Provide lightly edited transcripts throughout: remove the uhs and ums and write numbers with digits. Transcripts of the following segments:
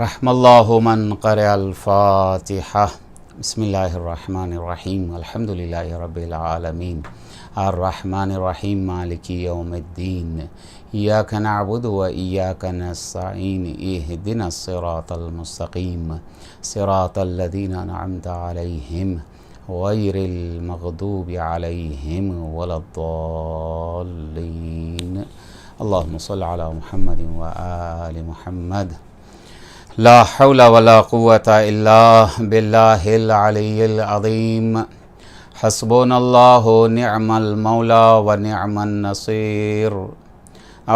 رحم اللہ من قرأ الفاتحہ بسم اللہ الرحمن الرحیم الحمدللہ رب العالمین الرحمن الرحیم مالک یوم الدین ایاک نعبد و ایاک نستعین اہدنا الصراط المستقیم صراط الذین انعمت علیہم غیر المغضوب علیہم ولا الضالین اللہم صل علی محمد و آل محمد لا حول ولا قوة الا باللہ العلی العظیم حسبنا اللہ نعم المولا و نعم النصیر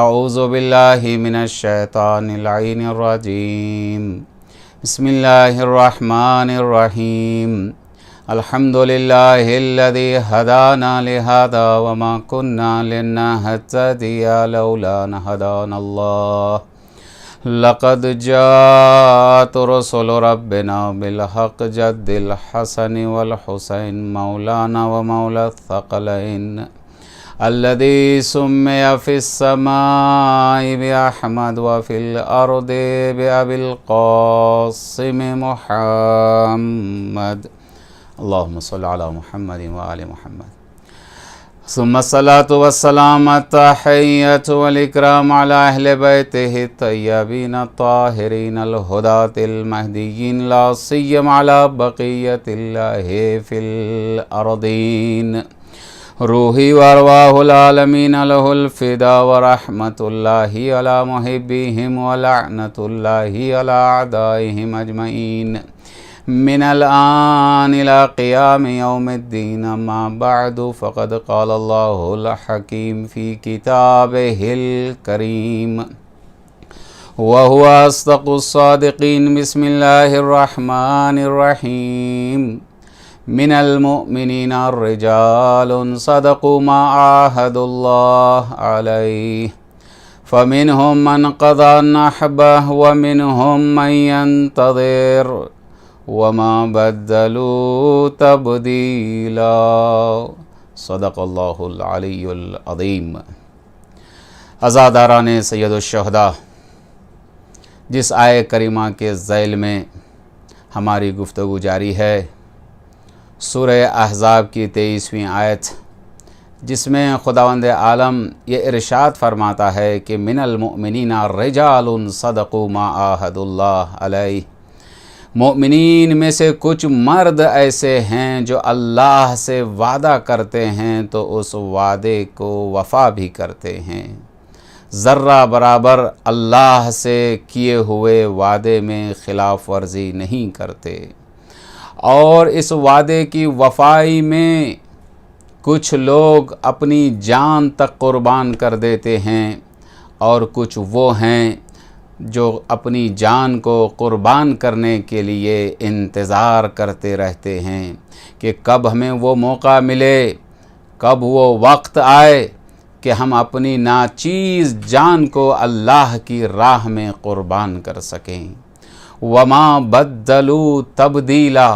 اعوذ باللہ من الشیطان اللعین الرجیم بسم اللہ الرحمن الرحیم الحمدللہ الذی ہدانا لہذا وما کننا لنہتدی لولا ان ہدانا اللہ لقد جاءت رسل ربنا بالحق جد الحسن والحسین مولانا ومولا الثقلین الذي سمي في السماء بأحمد وفي الأرض بأبي القاسم محمد اللهم صل على محمد وآل محمد ثم الصلاة والسلام التحية والإكرام على أهل بيته الطيبين الطاهرين الهداة المهديين لا سيما على بقية الله في الأرضين روحي وأرواح العالمين له الفداء ورحمة الله على محبيهم ولعنة الله على أعدائهم أجمعين من الآن إلى قيام يوم الدين أما بعد فقد قال الله الحكيم في كتابه الكريم وهو أصدق الصادقين بسم الله الرحمن الرحيم من المؤمنين الرجال صدقوا ما عاهدوا الله عليه فمنهم من قضى نحبه ومنهم من ينتظر وما بدلوا تبدیلا صدق اللہ العلی العظیم۔ عزاداران سید الشہداء، جس آیہ کریمہ کے ذیل میں ہماری گفتگو جاری ہے، سورہ احزاب کی 23ویں آیت، جس میں خداوند عالم یہ ارشاد فرماتا ہے کہ من المؤمنین رجال صدقوا ما عاہدوا اللہ علیہ، مومنین میں سے کچھ مرد ایسے ہیں جو اللہ سے وعدہ کرتے ہیں تو اس وعدے کو وفا بھی کرتے ہیں، ذرہ برابر اللہ سے کیے ہوئے وعدے میں خلاف ورزی نہیں کرتے، اور اس وعدے کی وفائی میں کچھ لوگ اپنی جان تک قربان کر دیتے ہیں، اور کچھ وہ ہیں جو اپنی جان کو قربان کرنے کے لیے انتظار کرتے رہتے ہیں کہ کب ہمیں وہ موقع ملے، کب وہ وقت آئے کہ ہم اپنی ناچیز جان کو اللہ کی راہ میں قربان کر سکیں۔ وما بدلوا تبدیلا،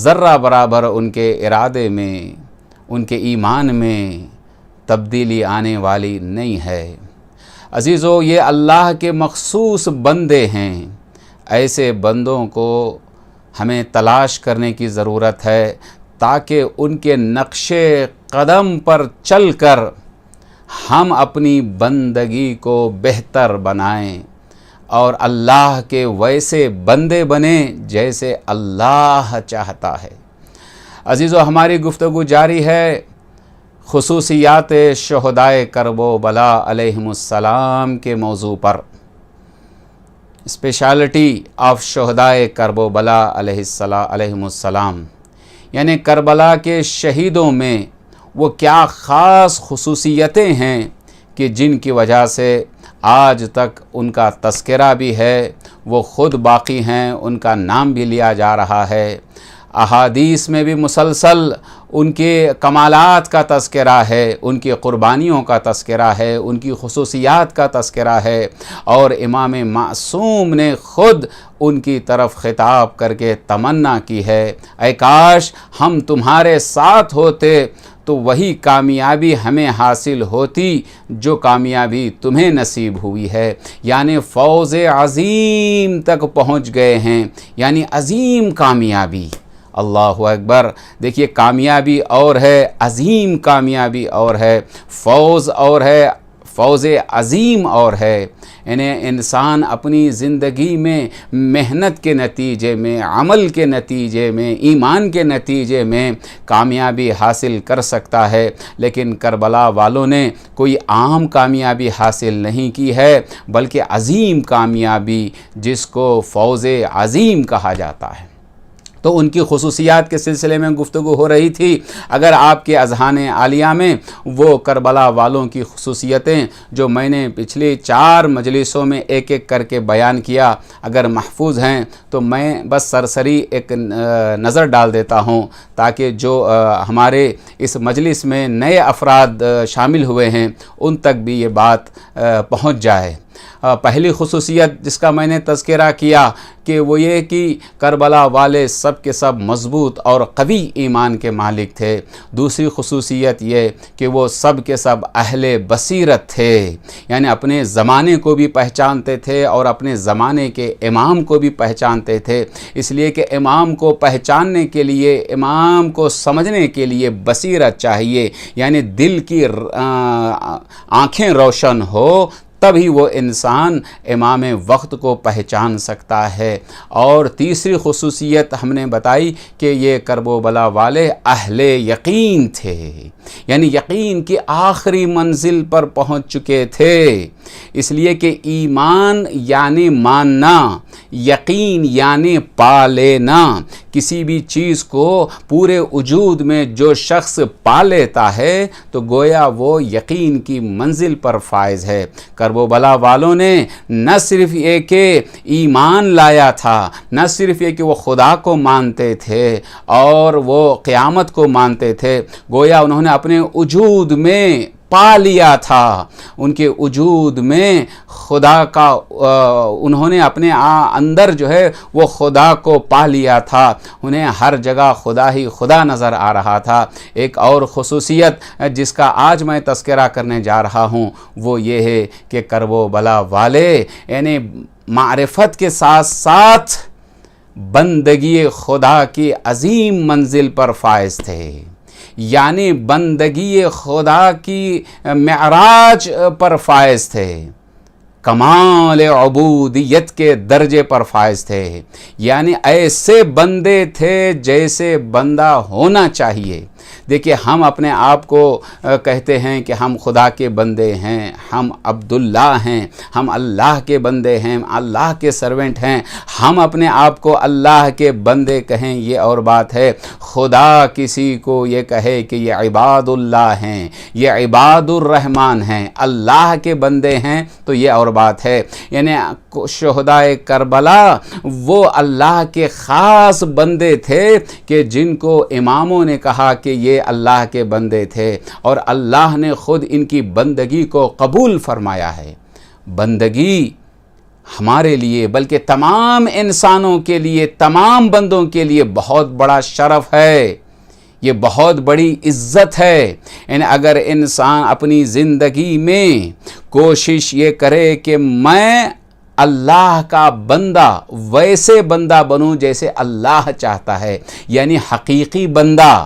ذرہ برابر ان کے ارادے میں، ان کے ایمان میں تبدیلی آنے والی نہیں ہے۔ عزیزو، یہ اللہ کے مخصوص بندے ہیں، ایسے بندوں کو ہمیں تلاش کرنے کی ضرورت ہے تاکہ ان کے نقش قدم پر چل کر ہم اپنی بندگی کو بہتر بنائیں اور اللہ کے ویسے بندے بنیں جیسے اللہ چاہتا ہے۔ عزیزو، ہماری گفتگو جاری ہے خصوصیات شہدائے کرب و بلا علیہم السلام کے موضوع پر، اسپیشالٹی آف شہدائے کرب و بلا علیہم السلام، یعنی کربلا کے شہیدوں میں وہ کیا خاص خصوصیتیں ہیں کہ جن کی وجہ سے آج تک ان کا تذکرہ بھی ہے، وہ خود باقی ہیں، ان کا نام بھی لیا جا رہا ہے، احادیث میں بھی مسلسل ان کے کمالات کا تذکرہ ہے، ان کی قربانیوں کا تذکرہ ہے، ان کی خصوصیات کا تذکرہ ہے، اور امام معصوم نے خود ان کی طرف خطاب کر کے تمنا کی ہے، اے کاش ہم تمہارے ساتھ ہوتے تو وہی کامیابی ہمیں حاصل ہوتی جو کامیابی تمہیں نصیب ہوئی ہے. یعنی فوز عظیم تک پہنچ گئے ہیں، یعنی عظیم کامیابی. اللہ اکبر. دیکھیے کامیابی اور ہے، عظیم کامیابی اور ہے، فوز اور ہے، فوز عظیم اور ہے. یعنی انسان اپنی زندگی میں محنت کے نتیجے میں، عمل کے نتیجے میں، ایمان کے نتیجے میں کامیابی حاصل کر سکتا ہے، لیکن کربلا والوں نے کوئی عام کامیابی حاصل نہیں کی ہے، بلکہ عظیم کامیابی جس کو فوز عظیم کہا جاتا ہے. تو ان کی خصوصیات کے سلسلے میں گفتگو ہو رہی تھی. اگر آپ کے اذہان عالیہ میں وہ کربلا والوں کی خصوصیتیں جو میں نے پچھلی 4 مجلسوں میں ایک ایک کر کے بیان کیا اگر محفوظ ہیں تو میں بس سرسری ایک نظر ڈال دیتا ہوں تاکہ جو ہمارے اس مجلس میں نئے افراد شامل ہوئے ہیں ان تک بھی یہ بات پہنچ جائے. پہلی خصوصیت جس کا میں نے تذکرہ کیا کہ وہ یہ کہ کربلا والے سب کے سب مضبوط اور قوی ایمان کے مالک تھے. دوسری خصوصیت یہ کہ وہ سب کے سب اہل بصیرت تھے، یعنی اپنے زمانے کو بھی پہچانتے تھے اور اپنے زمانے کے امام کو بھی پہچانتے تھے. اس لیے کہ امام کو پہچاننے کے لیے، امام کو سمجھنے کے لیے بصیرت چاہیے، یعنی دل کی آنکھیں روشن ہو تبھی وہ انسان امام وقت کو پہچان سکتا ہے. اور تیسری خصوصیت ہم نے بتائی کہ یہ کرب و بلا والے اہل یقین تھے، یعنی یقین کی آخری منزل پر پہنچ چکے تھے. اس لیے کہ ایمان یعنی ماننا، یقین یعنی پا لینا. کسی بھی چیز کو پورے وجود میں جو شخص پا لیتا ہے تو گویا وہ یقین کی منزل پر فائز ہے. کرب و بلا والوں نے نہ صرف یہ کہ ایمان لایا تھا، نہ صرف یہ کہ وہ خدا کو مانتے تھے اور وہ قیامت کو مانتے تھے، گویا انہوں نے اپنے وجود میں پا لیا تھا. ان کے وجود میں خدا کا انہوں نے اپنے اندر جو ہے وہ خدا کو پا لیا تھا. انہیں ہر جگہ خدا ہی خدا نظر آ رہا تھا. ایک اور خصوصیت جس کا آج میں تذکرہ کرنے جا رہا ہوں وہ یہ ہے کہ کرب و بلا والے یعنی معرفت کے ساتھ ساتھ بندگی خدا کی عظیم منزل پر فائز تھے، یعنی بندگی خدا کی معراج پر فائز تھے، کمال عبودیت کے درجے پر فائز تھے. یعنی ایسے بندے تھے جیسے بندہ ہونا چاہیے. دیکھیے ہم اپنے آپ کو کہتے ہیں کہ ہم خدا کے بندے ہیں، ہم عبداللہ ہیں، ہم اللہ کے بندے ہیں، اللہ کے سرونٹ ہیں. ہم اپنے آپ کو اللہ کے بندے کہیں یہ اور بات ہے، خدا کسی کو یہ کہے کہ یہ عباد اللہ ہیں، یہ عباد الرحمن ہیں، اللہ کے بندے ہیں تو یہ اور بات ہے. یعنی شہدائے کربلا وہ اللہ کے خاص بندے تھے کہ جن کو اماموں نے کہا کہ یہ اللہ کے بندے تھے اور اللہ نے خود ان کی بندگی کو قبول فرمایا ہے. بندگی ہمارے لیے بلکہ تمام انسانوں کے لیے، تمام بندوں کے لیے بہت بڑا شرف ہے، یہ بہت بڑی عزت ہے. یعنی اگر انسان اپنی زندگی میں کوشش یہ کرے کہ میں اللہ کا بندہ، ویسے بندہ بنوں جیسے اللہ چاہتا ہے، یعنی حقیقی بندہ.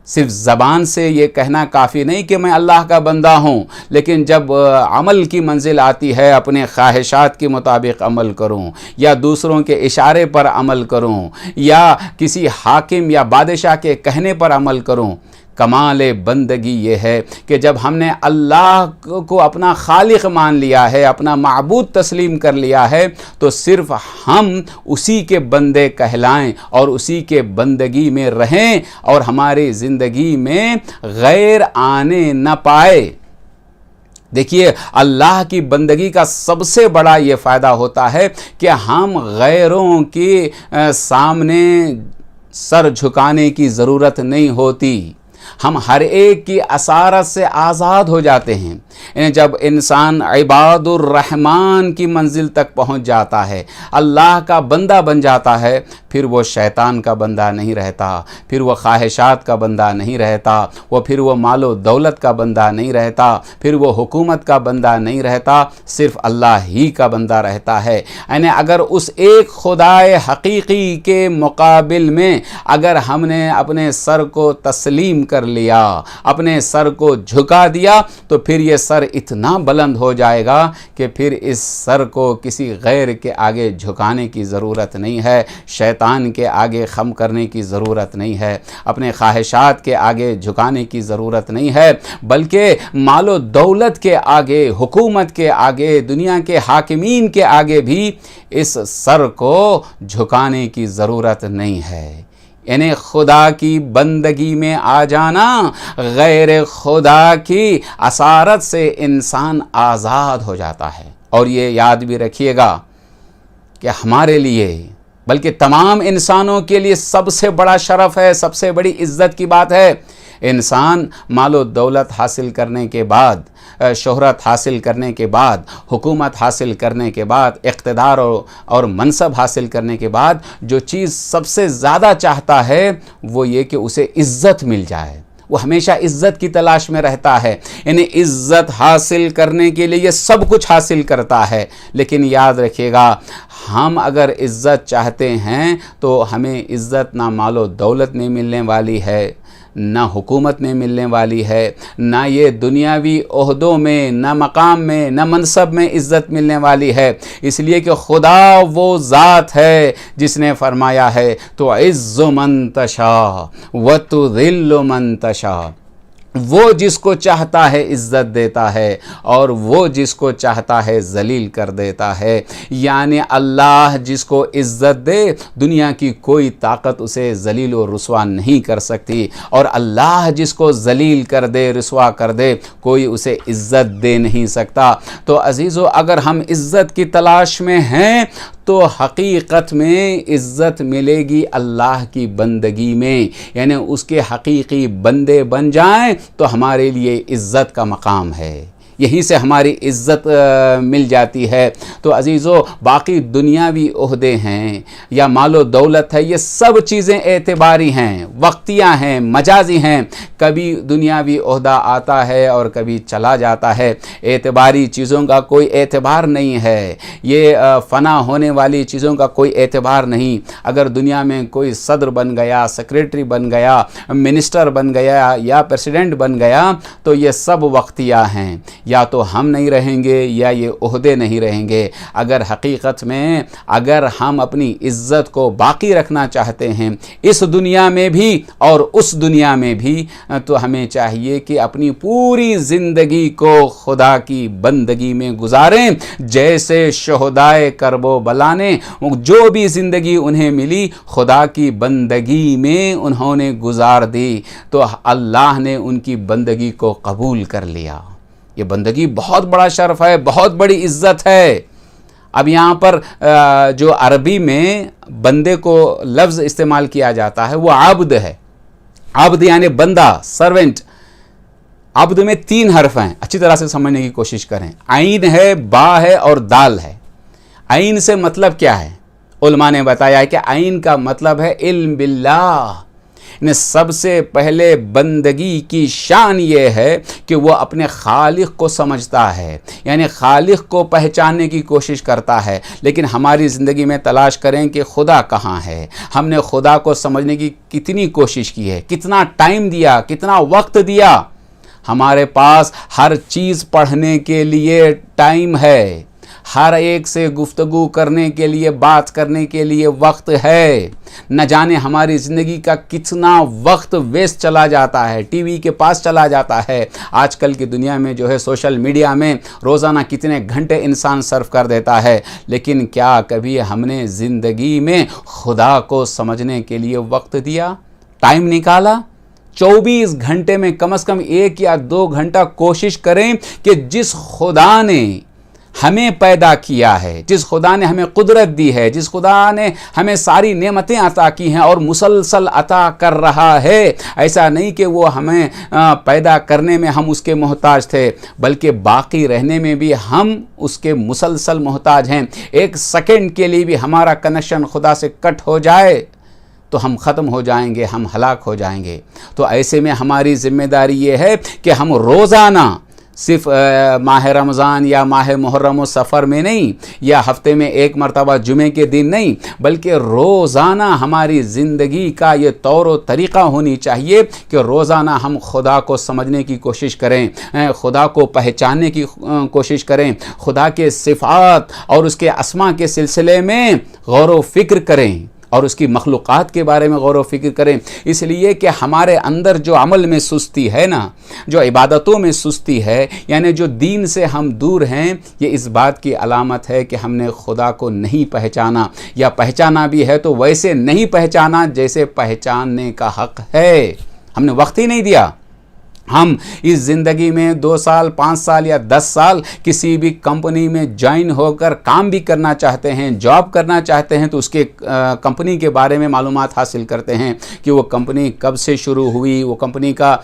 صرف زبان سے یہ کہنا کافی نہیں کہ میں اللہ کا بندہ ہوں، لیکن جب عمل کی منزل آتی ہے اپنے خواہشات کے مطابق عمل کروں یا دوسروں کے اشارے پر عمل کروں یا کسی حاکم یا بادشاہ کے کہنے پر عمل کروں. کمال بندگی یہ ہے کہ جب ہم نے اللہ کو اپنا خالق مان لیا ہے، اپنا معبود تسلیم کر لیا ہے تو صرف ہم اسی کے بندے کہلائیں اور اسی کے بندگی میں رہیں اور ہماری زندگی میں غیر آنے نہ پائے. دیکھیے اللہ کی بندگی کا سب سے بڑا یہ فائدہ ہوتا ہے کہ ہم غیروں کے سامنے سر جھکانے کی ضرورت نہیں ہوتی. ہم ہر ایک کی اسارت سے آزاد ہو جاتے ہیں. یعنی جب انسان عباد الرحمن کی منزل تک پہنچ جاتا ہے، اللہ کا بندہ بن جاتا ہے، پھر وہ شیطان کا بندہ نہیں رہتا، پھر وہ خواہشات کا بندہ نہیں رہتا، پھر وہ مال و دولت کا بندہ نہیں رہتا، پھر وہ حکومت کا بندہ نہیں رہتا، صرف اللہ ہی کا بندہ رہتا ہے۔ یعنی اگر اس ایک خدائے حقیقی کے مقابل میں اگر ہم نے اپنے سر کو تسلیم کر لیا، اپنے سر کو جھکا دیا، تو پھر یہ سر اتنا بلند ہو جائے گا کہ پھر اس سر کو کسی غیر کے آگے جھکانے کی ضرورت نہیں ہے، شیطان کے آگے خم کرنے کی ضرورت نہیں ہے، اپنے خواہشات کے آگے جھکانے کی ضرورت نہیں ہے، بلکہ مال و دولت کے آگے، حکومت کے آگے، دنیا کے حاکمین کے آگے بھی اس سر کو جھکانے کی ضرورت نہیں ہے۔ یعنی خدا کی بندگی میں آ جانا، غیر خدا کی اسارت سے انسان آزاد ہو جاتا ہے۔ اور یہ یاد بھی رکھیے گا کہ ہمارے لیے بلکہ تمام انسانوں کے لیے سب سے بڑا شرف ہے، سب سے بڑی عزت کی بات ہے، انسان مال و دولت حاصل کرنے کے بعد، شہرت حاصل کرنے کے بعد، حکومت حاصل کرنے کے بعد، اقتدار اور منصب حاصل کرنے کے بعد جو چیز سب سے زیادہ چاہتا ہے وہ یہ کہ اسے عزت مل جائے۔ وہ ہمیشہ عزت کی تلاش میں رہتا ہے، یعنی عزت حاصل کرنے کے لیے یہ سب کچھ حاصل کرتا ہے۔ لیکن یاد رکھیے گا، ہم اگر عزت چاہتے ہیں تو ہمیں عزت نہ مال و دولت میں ملنے والی ہے، نہ حکومت میں ملنے والی ہے، نہ یہ دنیاوی عہدوں میں، نہ مقام میں، نہ منصب میں عزت ملنے والی ہے، اس لیے کہ خدا وہ ذات ہے جس نے فرمایا ہے تو عز من تشاء و تذل من تشاء، وہ جس کو چاہتا ہے عزت دیتا ہے اور وہ جس کو چاہتا ہے ذلیل کر دیتا ہے۔ یعنی اللہ جس کو عزت دے، دنیا کی کوئی طاقت اسے ذلیل و رسوا نہیں کر سکتی، اور اللہ جس کو ذلیل کر دے، رسوا کر دے، کوئی اسے عزت دے نہیں سکتا۔ تو عزیزو، اگر ہم عزت کی تلاش میں ہیں تو حقیقت میں عزت ملے گی اللہ کی بندگی میں، یعنی اس کے حقیقی بندے بن جائیں تو ہمارے لیے عزت کا مقام ہے، یہیں سے ہماری عزت مل جاتی ہے۔ تو عزیزو، باقی دنیاوی عہدے ہیں یا مال و دولت ہے، یہ سب چیزیں اعتباری ہیں، وقتیہ ہیں، مجازی ہیں۔ کبھی دنیاوی عہدہ آتا ہے اور کبھی چلا جاتا ہے، اعتباری چیزوں کا کوئی اعتبار نہیں ہے، یہ فنا ہونے والی چیزوں کا کوئی اعتبار نہیں۔ اگر دنیا میں کوئی صدر بن گیا، سیکریٹری بن گیا، منسٹر بن گیا یا پریزیڈنٹ بن گیا، تو یہ سب وقتیہ ہیں، یا تو ہم نہیں رہیں گے یا یہ عہدے نہیں رہیں گے۔ اگر حقیقت میں اگر ہم اپنی عزت کو باقی رکھنا چاہتے ہیں اس دنیا میں بھی اور اس دنیا میں بھی، تو ہمیں چاہیے کہ اپنی پوری زندگی کو خدا کی بندگی میں گزاریں، جیسے شہدائے کرب و بلا نے جو بھی زندگی انہیں ملی خدا کی بندگی میں انہوں نے گزار دی، تو اللہ نے ان کی بندگی کو قبول کر لیا۔ یہ بندگی بہت بڑا شرف ہے، بہت بڑی عزت ہے۔ اب یہاں پر جو عربی میں بندے کو لفظ استعمال کیا جاتا ہے وہ عبد ہے۔ عبد یعنی بندہ، سرونٹ۔ عبد میں 3 حرف ہیں، اچھی طرح سے سمجھنے کی کوشش کریں۔ عین ہے، با ہے اور دال ہے۔ عین سے مطلب کیا ہے؟ علماء نے بتایا ہے کہ عین کا مطلب ہے علم باللہ۔ سب سے پہلے بندگی کی شان یہ ہے کہ وہ اپنے خالق کو سمجھتا ہے، یعنی خالق کو پہچاننے کی کوشش کرتا ہے۔ لیکن ہماری زندگی میں تلاش کریں کہ خدا کہاں ہے، ہم نے خدا کو سمجھنے کی کتنی کوشش کی ہے، کتنا ٹائم دیا، کتنا وقت دیا۔ ہمارے پاس ہر چیز پڑھنے کے لیے ٹائم ہے، ہر ایک سے گفتگو کرنے کے لیے، بات کرنے کے لیے وقت ہے۔ نہ جانے ہماری زندگی کا کتنا وقت ویسٹ چلا جاتا ہے، ٹی وی کے پاس چلا جاتا ہے۔ آج کل کی دنیا میں جو ہے سوشل میڈیا میں روزانہ کتنے گھنٹے انسان صرف کر دیتا ہے، لیکن کیا کبھی ہم نے زندگی میں خدا کو سمجھنے کے لیے وقت دیا، ٹائم نکالا؟ 24 گھنٹے میں کم از کم 1 یا 2 گھنٹہ کوشش کریں کہ جس خدا نے ہمیں پیدا کیا ہے، جس خدا نے ہمیں قدرت دی ہے، جس خدا نے ہمیں ساری نعمتیں عطا کی ہیں اور مسلسل عطا کر رہا ہے، ایسا نہیں کہ وہ ہمیں پیدا کرنے میں ہم اس کے محتاج تھے، بلکہ باقی رہنے میں بھی ہم اس کے مسلسل محتاج ہیں۔ ایک سیکنڈ کے لیے بھی ہمارا کنیکشن خدا سے کٹ ہو جائے تو ہم ختم ہو جائیں گے، ہم ہلاک ہو جائیں گے۔ تو ایسے میں ہماری ذمہ داری یہ ہے کہ ہم روزانہ، صرف ماہ رمضان یا ماہ محرم و سفر میں نہیں، یا ہفتے میں ایک مرتبہ جمعے کے دن نہیں، بلکہ روزانہ ہماری زندگی کا یہ طور و طریقہ ہونی چاہیے کہ روزانہ ہم خدا کو سمجھنے کی کوشش کریں، خدا کو پہچاننے کی کوشش کریں، خدا کے صفات اور اس کے اسماء کے سلسلے میں غور و فکر کریں اور اس کی مخلوقات کے بارے میں غور و فکر کریں، اس لیے کہ ہمارے اندر جو عمل میں سستی ہے نا، جو عبادتوں میں سستی ہے، یعنی جو دین سے ہم دور ہیں، یہ اس بات کی علامت ہے کہ ہم نے خدا کو نہیں پہچانا، یا پہچانا بھی ہے تو ویسے نہیں پہچانا جیسے پہچاننے کا حق ہے۔ ہم نے وقت ہی نہیں دیا۔ ہم اس زندگی میں 2 سال 5 سال یا 10 سال کسی بھی کمپنی میں جوائن ہو کر کام بھی کرنا چاہتے ہیں، جاب کرنا چاہتے ہیں، تو اس کے کمپنی کے بارے میں معلومات حاصل کرتے ہیں کہ وہ کمپنی کب سے شروع ہوئی، وہ کمپنی کا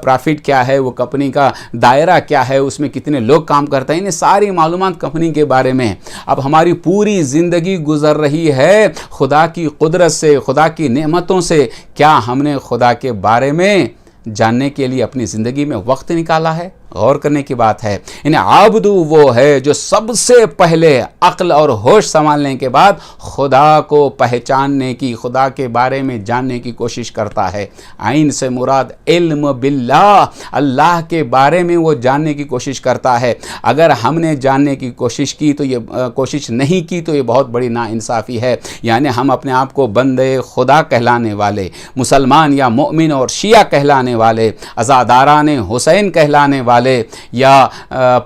پرافٹ کیا ہے، وہ کمپنی کا دائرہ کیا ہے، اس میں کتنے لوگ کام کرتے ہیں، انہیں ساری معلومات کمپنی کے بارے میں۔ اب ہماری پوری زندگی گزر رہی ہے خدا کی قدرت سے، خدا کی نعمتوں سے، کیا ہم نے خدا کے بارے میں جاننے کے لیے اپنی زندگی میں وقت نکالا ہے؟ غور کرنے کی بات ہے۔ عابد وہ ہے جو سب سے پہلے عقل اور ہوش سنبھالنے کے بعد خدا کو پہچاننے کی، خدا کے بارے میں جاننے کی کوشش کرتا ہے۔ عین سے مراد علم باللہ، اللہ کے بارے میں وہ جاننے کی کوشش کرتا ہے۔ اگر ہم نے جاننے کی کوشش کی تو یہ کوشش نہیں کی تو یہ بہت بڑی ناانصافی ہے۔ یعنی ہم اپنے آپ کو بندے خدا کہلانے والے، مسلمان یا مومن اور شیعہ کہلانے والے، عزاداران حسین کہلانے والے، یا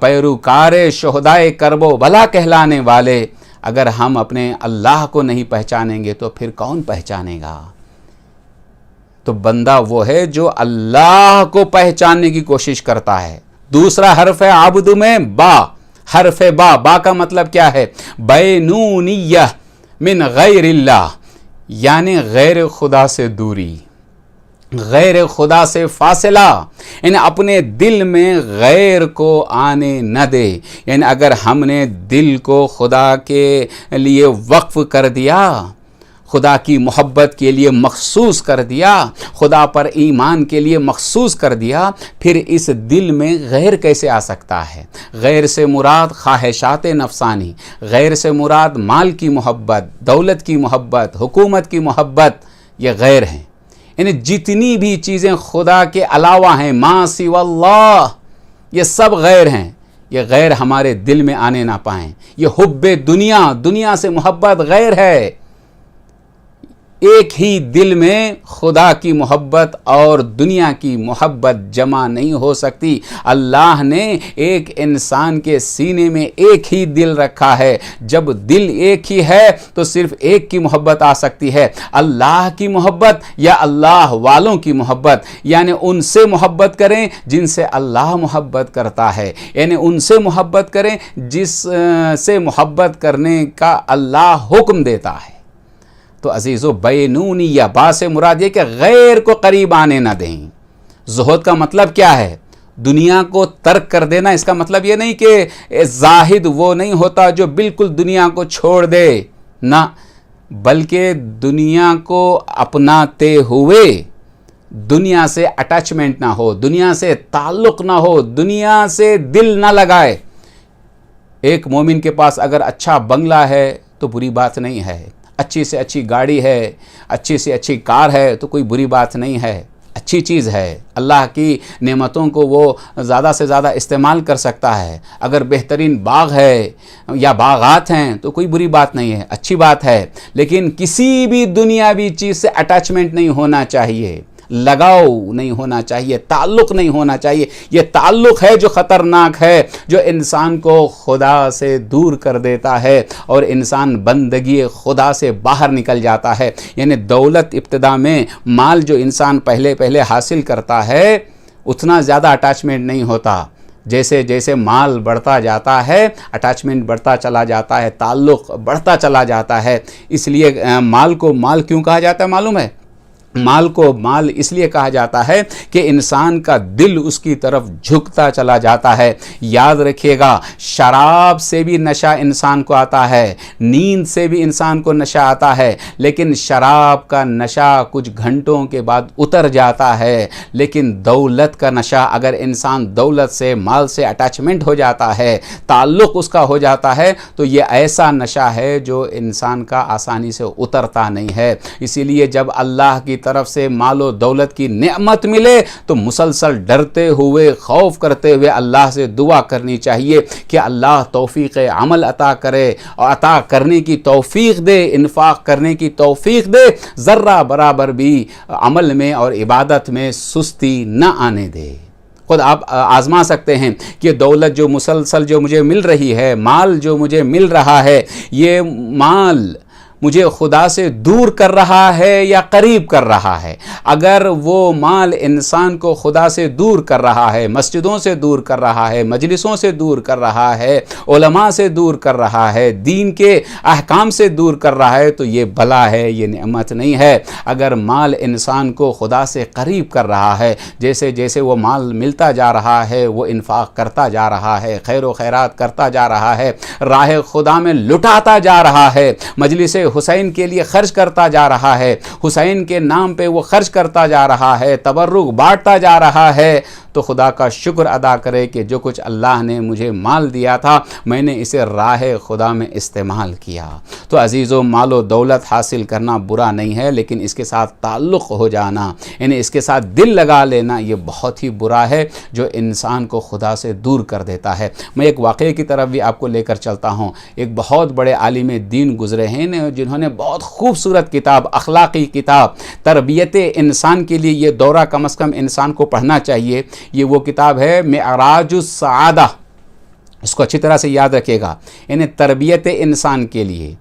پیروکار شہدائے کرب و بلا کہلانے والے، اگر ہم اپنے اللہ کو نہیں پہچانیں گے تو پھر کون پہچانے گا؟ تو بندہ وہ ہے جو اللہ کو پہچاننے کی کوشش کرتا ہے۔ دوسرا حرف ہے عبد میں با، حرف با کا مطلب کیا ہے؟ بینونیہ من غیر اللہ، یعنی غیر خدا سے دوری، غیر خدا سے فاصلہ، یعنی اپنے دل میں غیر کو آنے نہ دے۔ یعنی اگر ہم نے دل کو خدا کے لیے وقف کر دیا، خدا کی محبت کے لیے مخصوص کر دیا، خدا پر ایمان کے لیے مخصوص کر دیا، پھر اس دل میں غیر کیسے آ سکتا ہے؟ غیر سے مراد خواہشات نفسانی، غیر سے مراد مال کی محبت، دولت کی محبت، حکومت کی محبت، یہ غیر ہیں۔ یعنی جتنی بھی چیزیں خدا کے علاوہ ہیں، ما سوی اللہ، یہ سب غیر ہیں۔ یہ غیر ہمارے دل میں آنے نہ پائیں۔ یہ حب دنیا، دنیا سے محبت غیر ہے۔ ایک ہی دل میں خدا کی محبت اور دنیا کی محبت جمع نہیں ہو سکتی۔ اللہ نے ایک انسان کے سینے میں ایک ہی دل رکھا ہے۔ جب دل ایک ہی ہے تو صرف ایک کی محبت آ سکتی ہے، اللہ کی محبت یا اللہ والوں کی محبت۔ یعنی ان سے محبت کریں جن سے اللہ محبت کرتا ہے، یعنی ان سے محبت کریں جس سے محبت کرنے کا اللہ حکم دیتا ہے۔ تو عزیزو، بینونیہ با سے مراد یہ کہ غیر کو قریب آنے نہ دیں۔ زہد کا مطلب کیا ہے؟ دنیا کو ترک کر دینا۔ اس کا مطلب یہ نہیں کہ زاہد وہ نہیں ہوتا جو بالکل دنیا کو چھوڑ دے، نہ، بلکہ دنیا کو اپناتے ہوئے دنیا سے اٹیچمنٹ نہ ہو، دنیا سے تعلق نہ ہو، دنیا سے دل نہ لگائے۔ ایک مومن کے پاس اگر اچھا بنگلہ ہے تو بری بات نہیں ہے، اچھی سے اچھی گاڑی ہے، اچھی سے اچھی کار ہے تو کوئی بری بات نہیں ہے، اچھی چیز ہے۔ اللہ کی نعمتوں کو وہ زیادہ سے زیادہ استعمال کر سکتا ہے۔ اگر بہترین باغ ہے یا باغات ہیں تو کوئی بری بات نہیں ہے، اچھی بات ہے۔ لیکن کسی بھی دنیاوی چیز سے اٹیچمنٹ نہیں ہونا چاہیے، لگاؤ نہیں ہونا چاہیے، تعلق نہیں ہونا چاہیے۔ یہ تعلق ہے جو خطرناک ہے، جو انسان کو خدا سے دور کر دیتا ہے اور انسان بندگی خدا سے باہر نکل جاتا ہے۔ یعنی دولت ابتدا میں، مال جو انسان پہلے حاصل کرتا ہے اتنا زیادہ اٹیچمنٹ نہیں ہوتا، جیسے جیسے مال بڑھتا جاتا ہے اٹیچمنٹ بڑھتا چلا جاتا ہے، تعلق بڑھتا چلا جاتا ہے۔ اس لیے مال کو مال کیوں کہا جاتا ہے معلوم ہے؟ مال کو مال اس لیے کہا جاتا ہے کہ انسان کا دل اس کی طرف جھکتا چلا جاتا ہے۔ یاد رکھیے گا، شراب سے بھی نشہ انسان کو آتا ہے، نیند سے بھی انسان کو نشہ آتا ہے، لیکن شراب کا نشہ کچھ گھنٹوں کے بعد اتر جاتا ہے۔ لیکن دولت کا نشہ، اگر انسان دولت سے مال سے اٹیچمنٹ ہو جاتا ہے، تعلق اس کا ہو جاتا ہے، تو یہ ایسا نشہ ہے جو انسان کا آسانی سے اترتا نہیں ہے۔ اسی لیے جب اللہ کی طرف سے مال و دولت کی نعمت ملے تو مسلسل ڈرتے ہوئے، خوف کرتے ہوئے اللہ سے دعا کرنی چاہیے کہ اللہ توفیق عمل عطا کرے اور عطا کرنے کی توفیق دے، انفاق کرنے کی توفیق دے، ذرہ برابر بھی عمل میں اور عبادت میں سستی نہ آنے دے۔ خود آپ آزما سکتے ہیں کہ دولت جو مسلسل جو مجھے مل رہی ہے، مال جو مجھے مل رہا ہے، یہ مال مجھے خدا سے دور کر رہا ہے یا قریب کر رہا ہے؟ اگر وہ مال انسان کو خدا سے دور کر رہا ہے، مسجدوں سے دور کر رہا ہے، مجلسوں سے دور کر رہا ہے، علماء سے دور کر رہا ہے، دین کے احکام سے دور کر رہا ہے، تو یہ بلا ہے، یہ نعمت نہیں ہے۔ اگر مال انسان کو خدا سے قریب کر رہا ہے، جیسے جیسے وہ مال ملتا جا رہا ہے، وہ انفاق کرتا جا رہا ہے، خیر و خیرات کرتا جا رہا ہے، راہ خدا میں لٹاتا جا رہا ہے، مجلس حسین کے لیے خرچ کرتا جا رہا ہے، حسین کے نام پہ وہ خرچ کرتا جا رہا ہے، تبرک بانٹتا جا رہا ہے، تو خدا کا شکر ادا کرے کہ جو کچھ اللہ نے مجھے مال دیا تھا میں نے اسے راہ خدا میں استعمال کیا۔ تو عزیزو، مال و دولت حاصل کرنا برا نہیں ہے، لیکن اس کے ساتھ تعلق ہو جانا، یعنی اس کے ساتھ دل لگا لینا، یہ بہت ہی برا ہے جو انسان کو خدا سے دور کر دیتا ہے۔ میں ایک واقعے کی طرف بھی آپ کو لے کر چلتا ہوں۔ ایک بہت بڑے عالم دین گزرے ہیں جنہوں نے بہت خوبصورت کتاب، اخلاقی کتاب، تربیت انسان کے لیے یہ دورہ کم از کم انسان کو پڑھنا چاہیے۔ یہ وہ کتاب ہے معراج السعادہ، اس کو اچھی طرح سے یاد رکھیے گا، یعنی تربیت انسان کے لیے،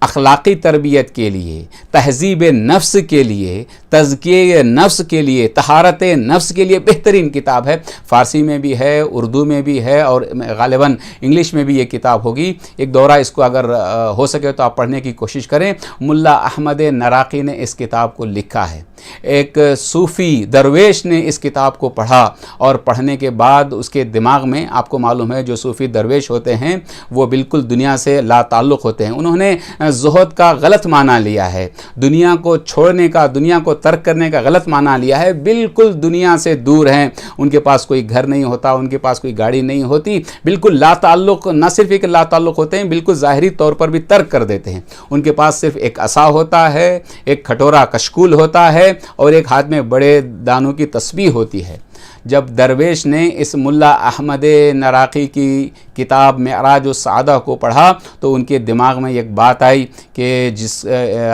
اخلاقی تربیت کے لیے، تہذیب نفس کے لیے، تزکیہ نفس کے لیے، طہارت نفس کے لیے بہترین کتاب ہے۔ فارسی میں بھی ہے، اردو میں بھی ہے، اور غالباً انگلش میں بھی یہ کتاب ہوگی۔ ایک دورہ اس کو اگر ہو سکے تو آپ پڑھنے کی کوشش کریں۔ ملا احمد نراقی نے اس کتاب کو لکھا ہے۔ ایک صوفی درویش نے اس کتاب کو پڑھا، اور پڑھنے کے بعد اس کے دماغ میں، آپ کو معلوم ہے جو صوفی درویش ہوتے ہیں وہ بالکل دنیا سے لا تعلق ہوتے ہیں، انہوں نے زہد کا غلط معنی لیا ہے، دنیا کو چھوڑنے کا، دنیا کو ترک کرنے کا غلط معنی لیا ہے، بالکل دنیا سے دور ہیں، ان کے پاس کوئی گھر نہیں ہوتا، ان کے پاس کوئی گاڑی نہیں ہوتی، بالکل لا تعلق، نہ صرف ایک لا تعلق ہوتے ہیں، بالکل ظاہری طور پر بھی ترک کر دیتے ہیں۔ ان کے پاس صرف ایک عصا ہوتا ہے، ایک کھٹورا کشکول ہوتا ہے، اور ایک ہاتھ میں بڑے دانوں کی تسبیح ہوتی ہے۔ جب درویش نے اس ملا احمد نراقی کی کتاب معراج السعادہ کو پڑھا تو ان کے دماغ میں ایک بات آئی کہ جس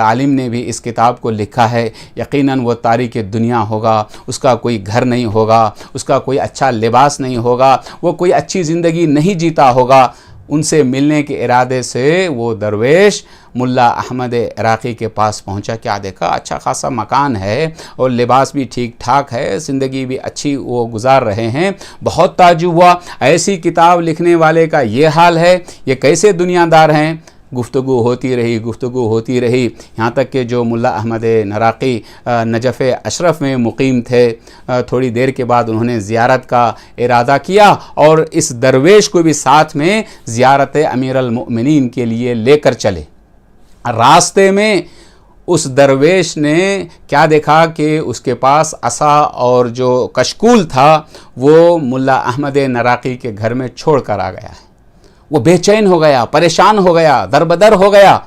عالم نے بھی اس کتاب کو لکھا ہے یقیناً وہ تاریک دنیا ہوگا، اس کا کوئی گھر نہیں ہوگا، اس کا کوئی اچھا لباس نہیں ہوگا، وہ کوئی اچھی زندگی نہیں جیتا ہوگا۔ ان سے ملنے کے ارادے سے وہ درویش ملا احمد عراقی کے پاس پہنچا۔ کیا دیکھا، اچھا خاصا مکان ہے اور لباس بھی ٹھیک ٹھاک ہے، زندگی بھی اچھی وہ گزار رہے ہیں۔ بہت تعجب ہوا، ایسی کتاب لکھنے والے کا یہ حال ہے، یہ کیسے دنیا دار ہیں؟ گفتگو ہوتی رہی یہاں تک کہ جو ملا احمد نراقی نجف اشرف میں مقیم تھے، تھوڑی دیر کے بعد انہوں نے زیارت کا ارادہ کیا اور اس درویش کو بھی ساتھ میں زیارت امیر المؤمنین کے لیے لے کر چلے۔ راستے میں اس درویش نے کیا دیکھا کہ اس کے پاس عصا اور جو کشکول تھا وہ ملا احمد نراقی کے گھر میں چھوڑ کر آ گیا ہے۔ وہ بے چین ہو گیا، پریشان ہو گیا، دربدر ہو گیا۔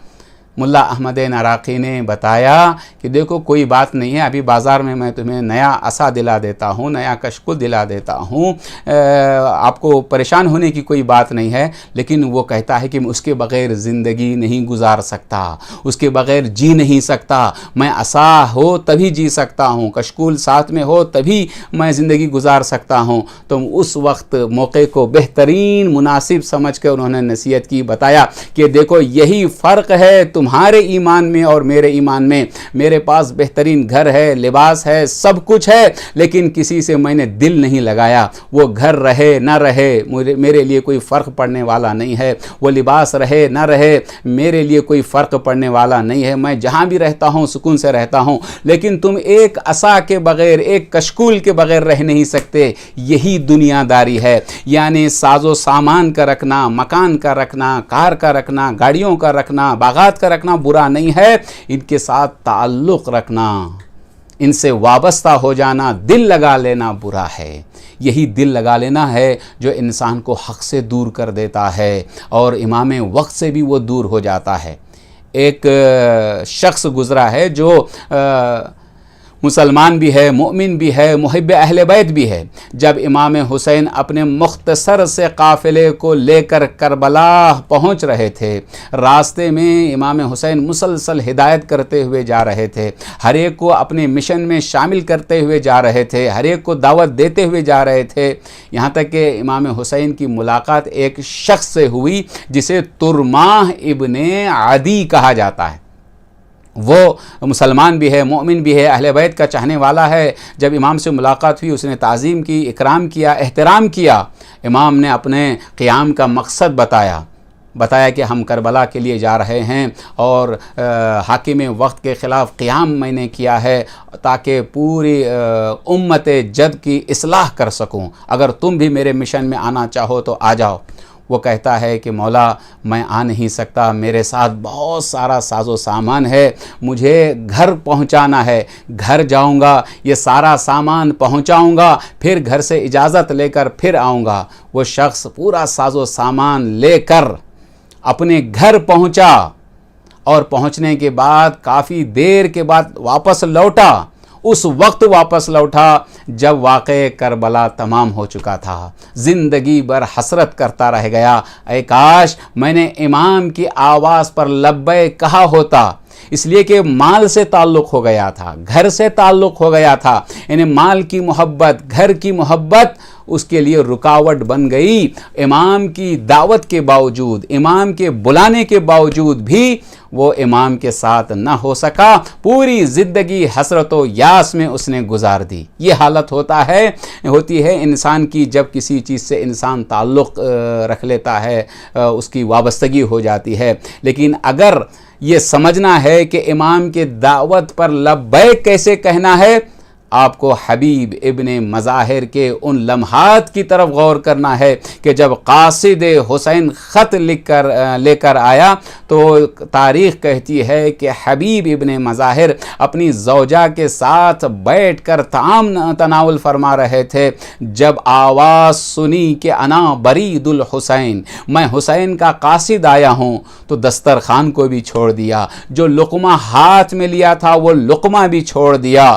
ملا احمد نراقی نے بتایا کہ دیکھو کوئی بات نہیں ہے، ابھی بازار میں تمہیں نیا عصا دلا دیتا ہوں، نیا کشکول دلا دیتا ہوں، آپ کو پریشان ہونے کی کوئی بات نہیں ہے، لیکن وہ کہتا ہے کہ اس کے بغیر زندگی نہیں گزار سکتا، اس کے بغیر جی نہیں سکتا، میں عصا ہو تبھی جی سکتا ہوں، کشکول ساتھ میں ہو تبھی میں زندگی گزار سکتا ہوں۔ تو اس وقت موقع کو بہترین مناسب سمجھ کے انہوں نے نصیحت کی، بتایا کہ دیکھو یہی فرق ہے تمہارے ایمان میں اور میرے ایمان میں. میرے پاس بہترین گھر ہے, لباس ہے, سب کچھ ہے, لیکن کسی سے میں نے دل نہیں لگایا. وہ گھر رہے نہ رہے میرے لیے کوئی فرق پڑنے والا نہیں ہے, وہ لباس رہے نہ رہے میرے لیے کوئی فرق پڑنے والا نہیں ہے. میں جہاں بھی رہتا ہوں سکون سے رہتا ہوں, لیکن تم ایک عصا کے بغیر, ایک کشکول کے بغیر رہ نہیں سکتے. یہی دنیا داری ہے. یعنی ساز و سامان کا رکھنا, مکان کا رکھنا, کار کا رکھنا, گاڑیوں کا رکھنا, باغات کا رکھنا برا نہیں ہے, ان کے ساتھ تعلق رکھنا, ان سے وابستہ ہو جانا, دل لگا لینا برا ہے. یہی دل لگا لینا ہے جو انسان کو حق سے دور کر دیتا ہے اور امام وقت سے بھی وہ دور ہو جاتا ہے. ایک شخص گزرا ہے جو مسلمان بھی ہے, مومن بھی ہے, محب اہل بیت بھی ہے. جب امام حسین اپنے مختصر سے قافلے کو لے کر کربلا پہنچ رہے تھے, راستے میں امام حسین مسلسل ہدایت کرتے ہوئے جا رہے تھے, ہر ایک کو اپنے مشن میں شامل کرتے ہوئے جا رہے تھے, ہر ایک کو دعوت دیتے ہوئے جا رہے تھے, یہاں تک کہ امام حسین کی ملاقات ایک شخص سے ہوئی جسے ترماح ابن عدی کہا جاتا ہے. وہ مسلمان بھی ہے, مومن بھی ہے, اہل بیت کا چاہنے والا ہے. جب امام سے ملاقات ہوئی, اس نے تعظیم کی, اکرام کیا, احترام کیا. امام نے اپنے قیام کا مقصد بتایا کہ ہم کربلا کے لیے جا رہے ہیں اور حاکم وقت کے خلاف قیام میں نے کیا ہے تاکہ پوری امت جد کی اصلاح کر سکوں. اگر تم بھی میرے مشن میں آنا چاہو تو آ جاؤ. وہ کہتا ہے کہ مولا میں آ نہیں سکتا, میرے ساتھ بہت سارا ساز و سامان ہے, مجھے گھر پہنچانا ہے, گھر جاؤں گا, یہ سارا سامان پہنچاؤں گا, پھر گھر سے اجازت لے کر پھر آؤں گا. وہ شخص پورا ساز و سامان لے کر اپنے گھر پہنچا اور پہنچنے کے بعد کافی دیر کے بعد واپس لوٹا. اس وقت واپس لوٹا جب واقعہ کربلا تمام ہو چکا تھا. زندگی بھر حسرت کرتا رہ گیا, اے کاش میں نے امام کی آواز پر لبیک کہا ہوتا. اس لیے کہ مال سے تعلق ہو گیا تھا, گھر سے تعلق ہو گیا تھا. یعنی مال کی محبت, گھر کی محبت اس کے لیے رکاوٹ بن گئی. امام کی دعوت کے باوجود, امام کے بلانے کے باوجود بھی وہ امام کے ساتھ نہ ہو سکا. پوری زندگی حسرت و یاس میں اس نے گزار دی. یہ حالت ہوتی ہے انسان کی جب کسی چیز سے انسان تعلق رکھ لیتا ہے, اس کی وابستگی ہو جاتی ہے. لیکن اگر یہ سمجھنا ہے کہ امام کے دعوت پر لبیک کیسے کہنا ہے, آپ کو حبیب ابن مظاہر کے ان لمحات کی طرف غور کرنا ہے کہ جب قاصد حسین خط لے کر آیا تو تاریخ کہتی ہے کہ حبیب ابن مظاہر اپنی زوجہ کے ساتھ بیٹھ کر طعام تناول فرما رہے تھے. جب آواز سنی کہ انا برید الحسین, میں حسین کا قاصد آیا ہوں, تو دسترخوان کو بھی چھوڑ دیا, جو لقمہ ہاتھ میں لیا تھا وہ لقمہ بھی چھوڑ دیا.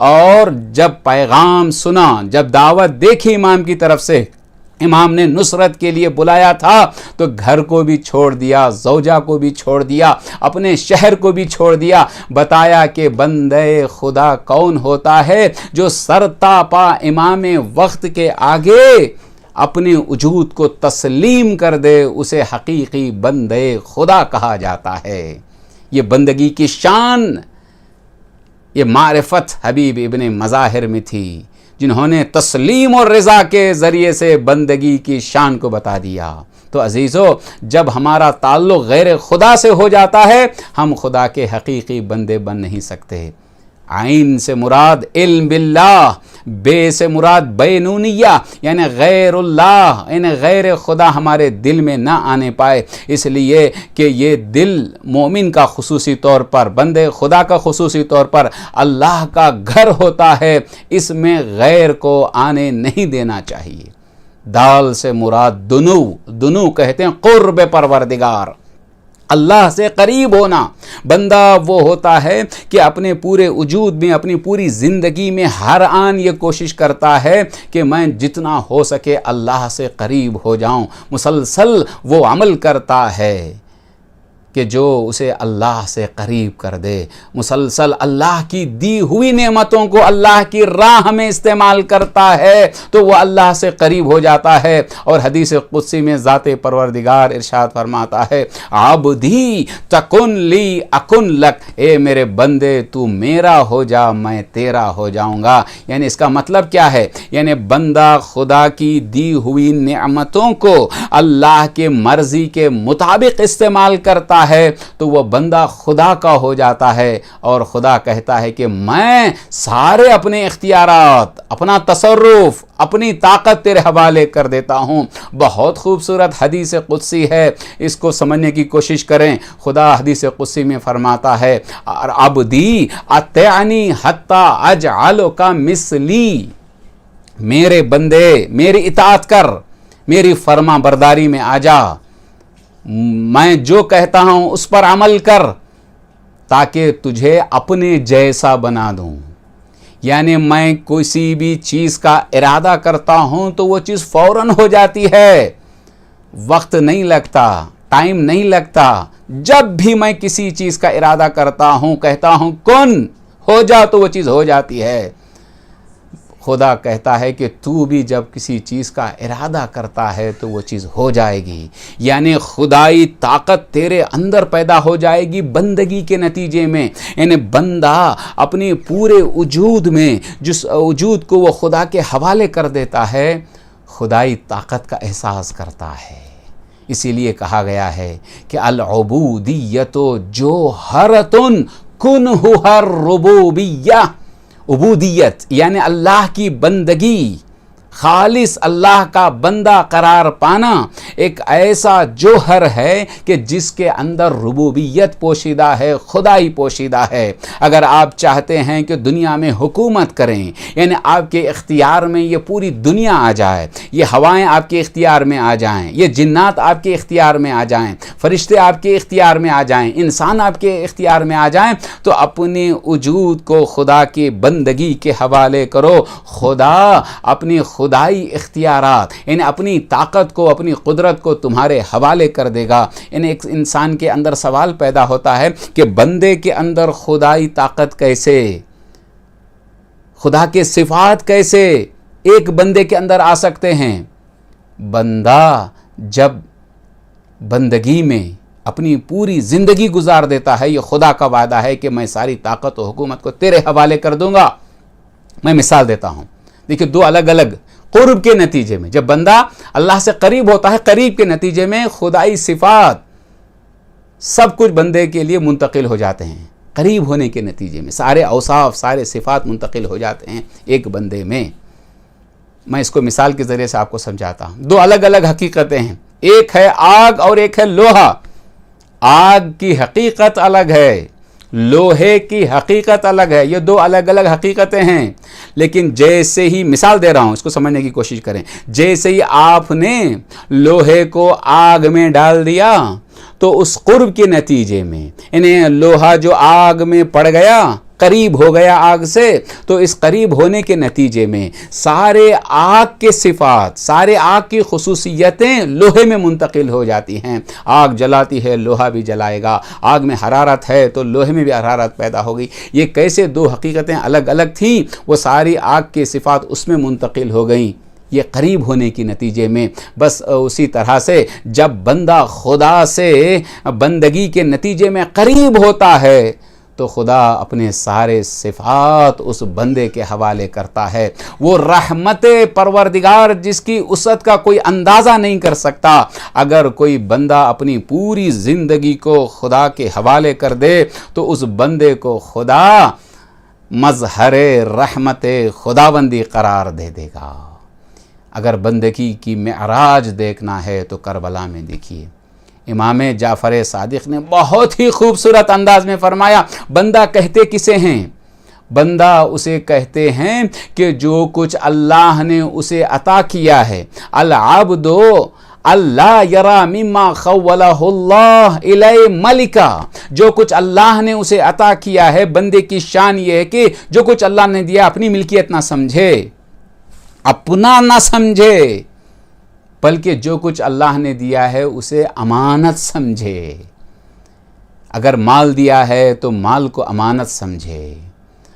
اور جب پیغام سنا, جب دعوت دیکھی امام کی طرف سے, امام نے نصرت کے لیے بلایا تھا, تو گھر کو بھی چھوڑ دیا, زوجہ کو بھی چھوڑ دیا, اپنے شہر کو بھی چھوڑ دیا. بتایا کہ بندے خدا کون ہوتا ہے جو سرتا پا امام وقت کے آگے اپنے وجود کو تسلیم کر دے, اسے حقیقی بندے خدا کہا جاتا ہے. یہ بندگی کی شان, یہ معرفت حبیب ابن مظاہر میں تھی, جنہوں نے تسلیم اور رضا کے ذریعے سے بندگی کی شان کو بتا دیا. تو عزیزو, جب ہمارا تعلق غیر خدا سے ہو جاتا ہے, ہم خدا کے حقیقی بندے بن نہیں سکتے. عین سے مراد علم باللہ, بے سے مراد بینونیہ, یعنی غیر اللہ, یعنی غیر خدا ہمارے دل میں نہ آنے پائے. اس لیے کہ یہ دل مومن کا خصوصی طور پر, بندے خدا کا خصوصی طور پر اللہ کا گھر ہوتا ہے, اس میں غیر کو آنے نہیں دینا چاہیے. دال سے مراد دنو کہتے ہیں قرب پروردگار, اللہ سے قریب ہونا. بندہ وہ ہوتا ہے کہ اپنے پورے وجود میں, اپنی پوری زندگی میں ہر آن یہ کوشش کرتا ہے کہ میں جتنا ہو سکے اللہ سے قریب ہو جاؤں. مسلسل وہ عمل کرتا ہے. کہ جو اسے اللہ سے قریب کر دے، مسلسل اللہ کی دی ہوئی نعمتوں کو اللہ کی راہ میں استعمال کرتا ہے تو وہ اللہ سے قریب ہو جاتا ہے۔ اور حدیث قدسی میں ذات پروردگار ارشاد فرماتا ہے، عبدی تکن لی اکن لک، اے میرے بندے تو میرا ہو جا میں تیرا ہو جاؤں گا۔ یعنی اس کا مطلب کیا ہے؟ یعنی بندہ خدا کی دی ہوئی نعمتوں کو اللہ کے مرضی کے مطابق استعمال کرتا ہے تو وہ بندہ خدا کا ہو جاتا ہے، اور خدا کہتا ہے کہ میں سارے اپنے اختیارات، اپنا تصرف، اپنی طاقت تیرے حوالے کر دیتا ہوں۔ بہت خوبصورت حدیث قدسی ہے، اس کو سمجھنے کی کوشش کریں۔ خدا حدیث قدسی میں فرماتا ہے، عبدی اطیعنی حتی اجعلک مثلی، میرے بندے میری اطاعت کر، میری فرما برداری میں آ جا، میں جو کہتا ہوں اس پر عمل کر تاکہ تجھے اپنے جیسا بنا دوں۔ یعنی میں کسی بھی چیز کا ارادہ کرتا ہوں تو وہ چیز فوراً ہو جاتی ہے، وقت نہیں لگتا، ٹائم نہیں لگتا۔ جب بھی میں کسی چیز کا ارادہ کرتا ہوں، کہتا ہوں کن ہو جا، تو وہ چیز ہو جاتی ہے۔ خدا کہتا ہے کہ تو بھی جب کسی چیز کا ارادہ کرتا ہے تو وہ چیز ہو جائے گی، یعنی خدائی طاقت تیرے اندر پیدا ہو جائے گی بندگی کے نتیجے میں۔ یعنی بندہ اپنے پورے وجود میں جس وجود کو وہ خدا کے حوالے کر دیتا ہے، خدائی طاقت کا احساس کرتا ہے۔ اسی لیے کہا گیا ہے کہ العبودیت جوہرۃ کنھا الربوبیہ، عبودیت یعنی اللہ کی بندگی، خالص اللہ کا بندہ قرار پانا ایک ایسا جوہر ہے کہ جس کے اندر ربوبیت پوشیدہ ہے، خدائی پوشیدہ ہے۔ اگر آپ چاہتے ہیں کہ دنیا میں حکومت کریں، یعنی آپ کے اختیار میں یہ پوری دنیا آ جائے، یہ ہوائیں آپ کے اختیار میں آ جائیں، یہ جنات آپ کے اختیار میں آ جائیں، فرشتے آپ کے اختیار میں آ جائیں، انسان آپ کے اختیار میں آ جائیں، تو اپنے وجود کو خدا کی بندگی کے حوالے کرو۔ خدا اپنی خدائی اختیارات یعنی اپنی طاقت کو، اپنی قدرت کو تمہارے حوالے کر دے گا۔ یعنی ایک انسان کے اندر سوال پیدا ہوتا ہے کہ بندے کے اندر خدائی طاقت کیسے، خدا کے صفات کیسے ایک بندے کے اندر آ سکتے ہیں؟ بندہ جب بندگی میں اپنی پوری زندگی گزار دیتا ہے، یہ خدا کا وعدہ ہے کہ میں ساری طاقت و حکومت کو تیرے حوالے کر دوں گا۔ میں مثال دیتا ہوں، دیکھیں دو الگ الگ قرب کے نتیجے میں جب بندہ اللہ سے قریب ہوتا ہے، قریب کے نتیجے میں خدائی صفات سب کچھ بندے کے لیے منتقل ہو جاتے ہیں۔ قریب ہونے کے نتیجے میں سارے اوصاف، سارے صفات منتقل ہو جاتے ہیں ایک بندے میں۔ میں اس کو مثال کے ذریعے سے آپ کو سمجھاتا ہوں۔ دو الگ الگ حقیقتیں ہیں، ایک ہے آگ اور ایک ہے لوہا۔ آگ کی حقیقت الگ ہے، لوہے کی حقیقت الگ ہے، یہ دو الگ الگ حقیقتیں ہیں۔ لیکن جیسے ہی مثال دے رہا ہوں، اس کو سمجھنے کی کوشش کریں، جیسے ہی آپ نے لوہے کو آگ میں ڈال دیا تو اس قرب کے نتیجے میں یعنی لوہا جو آگ میں پڑ گیا، قریب ہو گیا آگ سے، تو اس قریب ہونے کے نتیجے میں سارے آگ کے صفات، سارے آگ کی خصوصیتیں لوہے میں منتقل ہو جاتی ہیں۔ آگ جلاتی ہے، لوہا بھی جلائے گا۔ آگ میں حرارت ہے تو لوہے میں بھی حرارت پیدا ہوگی۔ یہ کیسے دو حقیقتیں الگ الگ تھیں، وہ ساری آگ کے صفات اس میں منتقل ہو گئیں، یہ قریب ہونے کی نتیجے میں۔ بس اسی طرح سے جب بندہ خدا سے بندگی کے نتیجے میں قریب ہوتا ہے تو خدا اپنے سارے صفات اس بندے کے حوالے کرتا ہے۔ وہ رحمت پروردگار جس کی وسعت کا کوئی اندازہ نہیں کر سکتا، اگر کوئی بندہ اپنی پوری زندگی کو خدا کے حوالے کر دے تو اس بندے کو خدا مظہر رحمت خداوندی قرار دے دے گا۔ اگر بندگی کی معراج دیکھنا ہے تو کربلا میں دیکھیے، امام جعفر صادق نے بہت ہی خوبصورت انداز میں فرمایا، بندہ کہتے کسے ہیں؟ بندہ اسے کہتے ہیں کہ جو کچھ اللہ نے اسے عطا کیا ہے۔ العبد اللہ یرا مما خولہ اللہ الی ملکا، جو کچھ اللہ نے اسے عطا کیا ہے، بندے کی شان یہ ہے کہ جو کچھ اللہ نے دیا اپنی ملکیت نہ سمجھے، اپنا نہ سمجھے، بلکہ جو کچھ اللہ نے دیا ہے اسے امانت سمجھے۔ اگر مال دیا ہے تو مال کو امانت سمجھے،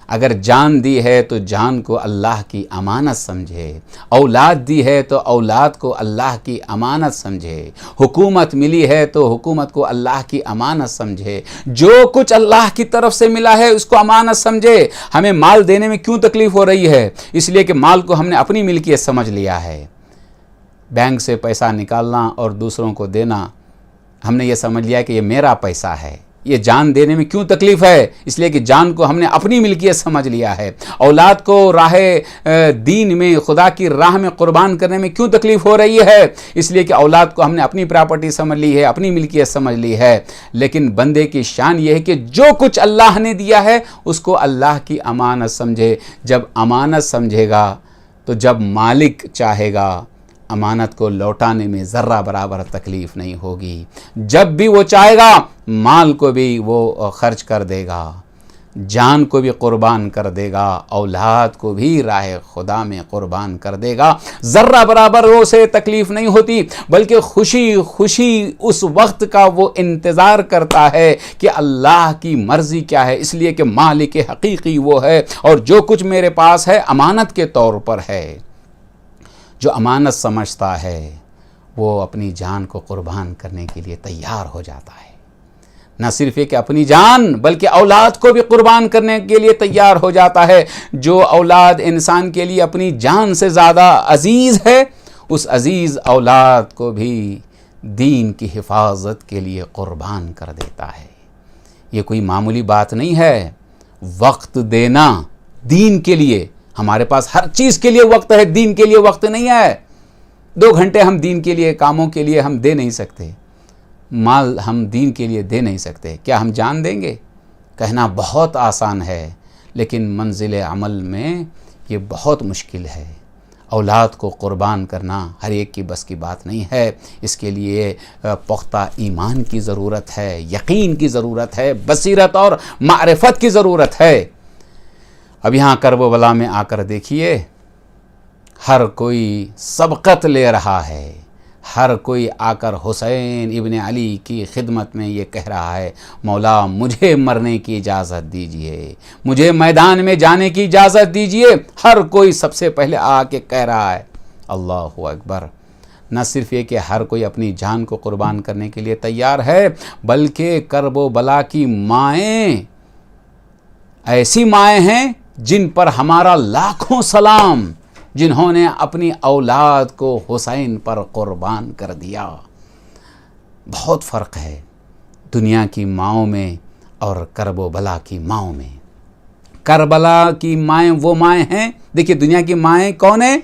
اگر جان دی ہے تو جان کو اللہ کی امانت سمجھے، اولاد دی ہے تو اولاد کو اللہ کی امانت سمجھے، حکومت ملی ہے تو حکومت کو اللہ کی امانت سمجھے، جو کچھ اللہ کی طرف سے ملا ہے اس کو امانت سمجھے۔ ہمیں مال دینے میں کیوں تکلیف ہو رہی ہے؟ اس لیے کہ مال کو ہم نے اپنی ملکیت سمجھ لیا ہے۔ بینک سے پیسہ نکالنا اور دوسروں کو دینا، ہم نے یہ سمجھ لیا کہ یہ میرا پیسہ ہے۔ یہ جان دینے میں کیوں تکلیف ہے؟ اس لیے کہ جان کو ہم نے اپنی ملکیت سمجھ لیا ہے۔ اولاد کو راہ دین میں، خدا کی راہ میں قربان کرنے میں کیوں تکلیف ہو رہی ہے؟ اس لیے کہ اولاد کو ہم نے اپنی پراپرٹی سمجھ لی ہے، اپنی ملکیت سمجھ لی ہے۔ لیکن بندے کی شان یہ ہے کہ جو کچھ اللہ نے دیا ہے اس کو اللہ کی امانت سمجھے۔ جب امانت سمجھے گا تو جب مالک چاہے گا امانت کو لوٹانے میں ذرہ برابر تکلیف نہیں ہوگی۔ جب بھی وہ چاہے گا مال کو بھی وہ خرچ کر دے گا، جان کو بھی قربان کر دے گا، اولاد کو بھی راہ خدا میں قربان کر دے گا۔ ذرہ برابر وہ اسے تکلیف نہیں ہوتی، بلکہ خوشی خوشی اس وقت کا وہ انتظار کرتا ہے کہ اللہ کی مرضی کیا ہے، اس لیے کہ مالک حقیقی وہ ہے اور جو کچھ میرے پاس ہے امانت کے طور پر ہے۔ جو امانت سمجھتا ہے وہ اپنی جان کو قربان کرنے کے لیے تیار ہو جاتا ہے۔ نہ صرف یہ کہ اپنی جان بلکہ اولاد کو بھی قربان کرنے کے لیے تیار ہو جاتا ہے۔ جو اولاد انسان کے لیے اپنی جان سے زیادہ عزیز ہے، اس عزیز اولاد کو بھی دین کی حفاظت کے لیے قربان کر دیتا ہے۔ یہ کوئی معمولی بات نہیں ہے۔ وقت دینا دین کے لیے، ہمارے پاس ہر چیز کے لیے وقت ہے، دین کے لیے وقت نہیں ہے۔ 2 گھنٹے ہم دین کے لیے، کاموں کے لیے ہم دے نہیں سکتے، مال ہم دین کے لیے دے نہیں سکتے، کیا ہم جان دیں گے؟ کہنا بہت آسان ہے لیکن منزل عمل میں یہ بہت مشکل ہے۔ اولاد کو قربان کرنا ہر ایک کی بس کی بات نہیں ہے۔ اس کے لیے پختہ ایمان کی ضرورت ہے، یقین کی ضرورت ہے، بصیرت اور معرفت کی ضرورت ہے۔ اب یہاں کربلا میں آ کر دیکھیے، ہر کوئی سبقت لے رہا ہے، ہر کوئی آ کر حسین ابن علی کی خدمت میں یہ کہہ رہا ہے، مولا مجھے مرنے کی اجازت دیجئے، مجھے میدان میں جانے کی اجازت دیجئے۔ ہر کوئی سب سے پہلے آ کے کہہ رہا ہے۔ اللہ اکبر! نہ صرف یہ کہ ہر کوئی اپنی جان کو قربان کرنے کے لیے تیار ہے، بلکہ کرب و بلا کی مائیں ایسی مائیں ہیں جن پر ہمارا لاکھوں سلام، جنہوں نے اپنی اولاد کو حسین پر قربان کر دیا۔ بہت فرق ہے دنیا کی ماؤں میں اور کرب و بلا کی ماؤں میں۔ کربلا کی مائیں وہ مائیں ہیں، دیکھیے دنیا کی مائیں کون ہیں؟